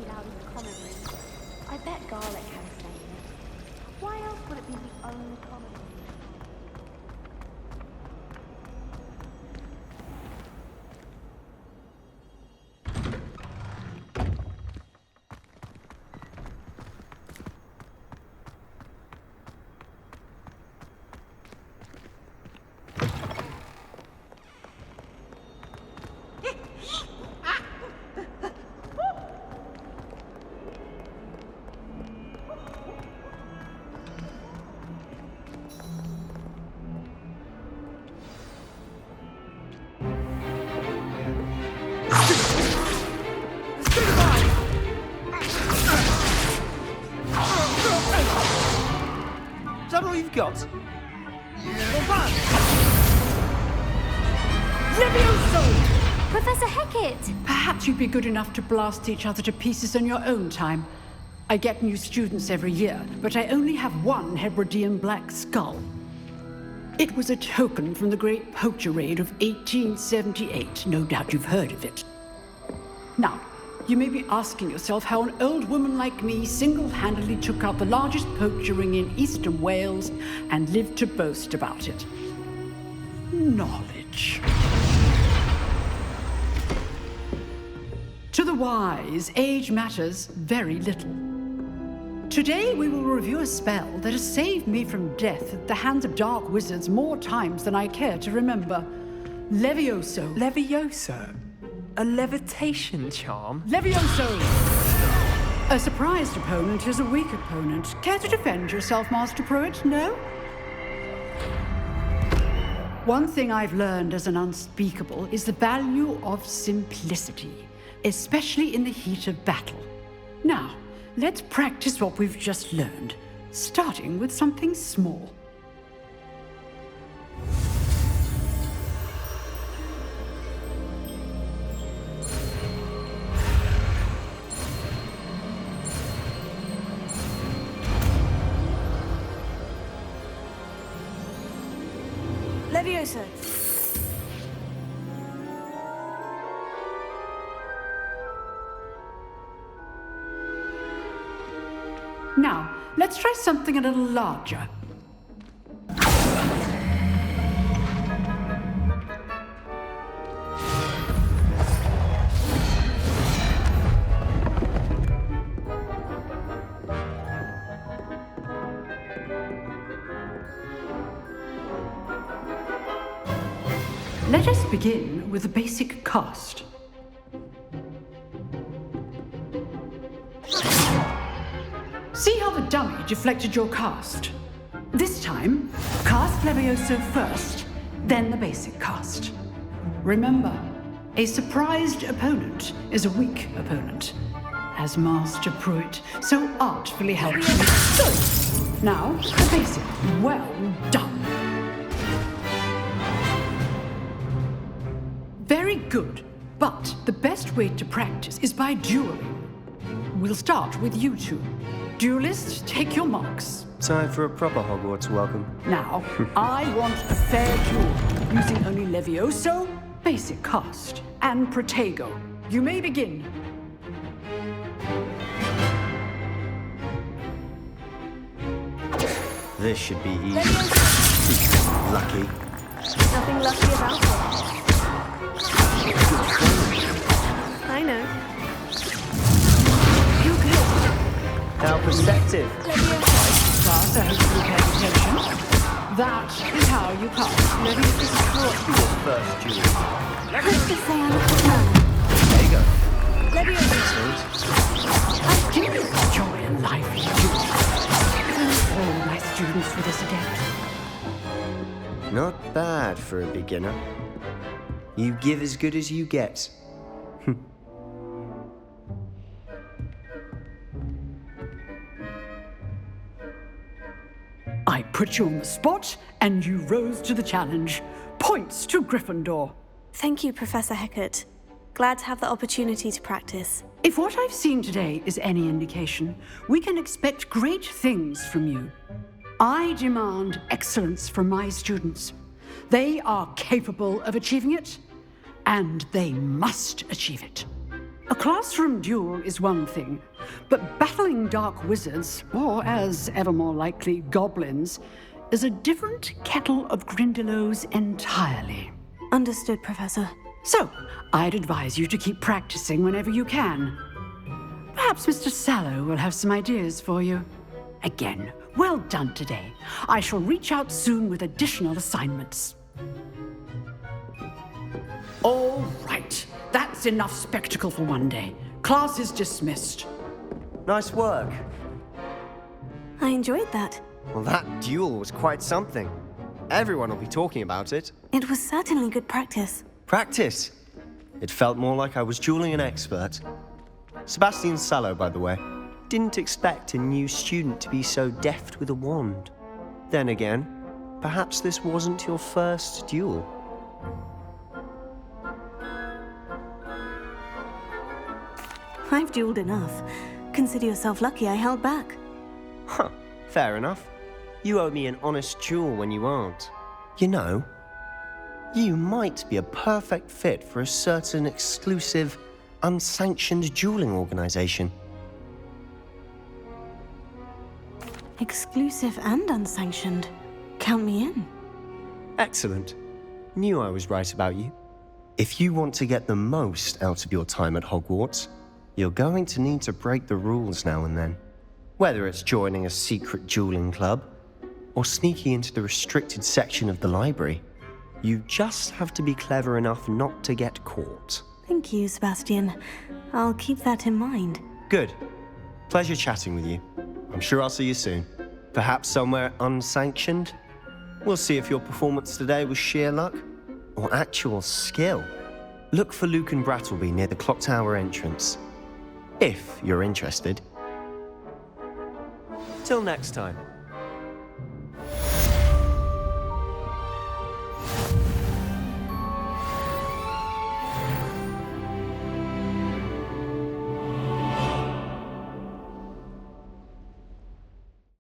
pretty loud in the common room. I bet Garlic had a say in it. Why else would it be the only common room? Is that all you've got? Levioso! Professor Hecat! Perhaps you'd be good enough to blast each other to pieces in your own time. I get new students every year, but I only have one Hebridean black skull. It was a token from the Great Poacher Raid of 1878. No doubt you've heard of it. Now, you may be asking yourself how an old woman like me single-handedly took out the largest poacher ring in eastern Wales and lived to boast about it. Knowledge. To the wise, age matters very little. Today we will review a spell that has saved me from death at the hands of dark wizards more times than I care to remember. Levioso. Levioso? A levitation charm? Levioso! A surprised opponent is a weak opponent. Care to defend yourself, Master Pruitt? No? One thing I've learned as an unspeakable is the value of simplicity, especially in the heat of battle. Now, let's practice what we've just learned, starting with something small. Levioso. Now, let's try something a little larger. Let us begin with the basic cast. See how the dummy deflected your cast? This time, cast Levioso first, then the basic cast. Remember, a surprised opponent is a weak opponent, as Master Pruitt so artfully helped me. Good. Now, the basic. Well done. Very good, but the best way to practice is by dueling. We'll start with you two. Duelists, take your marks. Time for a proper Hogwarts welcome. Now, I want a fair duel, using only Levioso, basic cast, and Protego. You may begin. This should be easy. Lucky. Nothing lucky about it. I know. You good. Now perspective. Class, I hope you pay attention. That is how you cast Levioso. Your first duel. Who's to say I'm a good man? There you go. I do enjoy life duels. All my students for this again. Not bad for a beginner. You give as good as you get. I put you on the spot, and you rose to the challenge. Points to Gryffindor. Thank you, Professor Hecat. Glad to have the opportunity to practice. If what I've seen today is any indication, we can expect great things from you. I demand excellence from my students. They are capable of achieving it, and they must achieve it. A classroom duel is one thing, but battling dark wizards, or as ever more likely, goblins, is a different kettle of Grindylows entirely. Understood, Professor. So, I'd advise you to keep practicing whenever you can. Perhaps Mr. Sallow will have some ideas for you. Again, well done today. I shall reach out soon with additional assignments. All right, that's enough spectacle for one day. Class is dismissed. Nice work. I enjoyed that. Well, that duel was quite something. Everyone will be talking about it. It was certainly good practice. Practice? It felt more like I was dueling an expert. Sebastian Sallow, by the way. Didn't expect a new student to be so deft with a wand. Then again, perhaps this wasn't your first duel. I've dueled enough. Consider yourself lucky I held back. Huh, fair enough. You owe me an honest duel when you aren't. You know, you might be a perfect fit for a certain exclusive, unsanctioned dueling organization. Exclusive and unsanctioned. Count me in. Excellent. Knew I was right about you. If you want to get the most out of your time at Hogwarts, you're going to need to break the rules now and then. Whether it's joining a secret dueling club, or sneaking into the restricted section of the library, you just have to be clever enough not to get caught. Thank you, Sebastian. I'll keep that in mind. Good. Pleasure chatting with you. I'm sure I'll see you soon. Perhaps somewhere unsanctioned? We'll see if your performance today was sheer luck or actual skill. Look for Luke and Brattleby near the clock tower entrance, if you're interested. Till next time.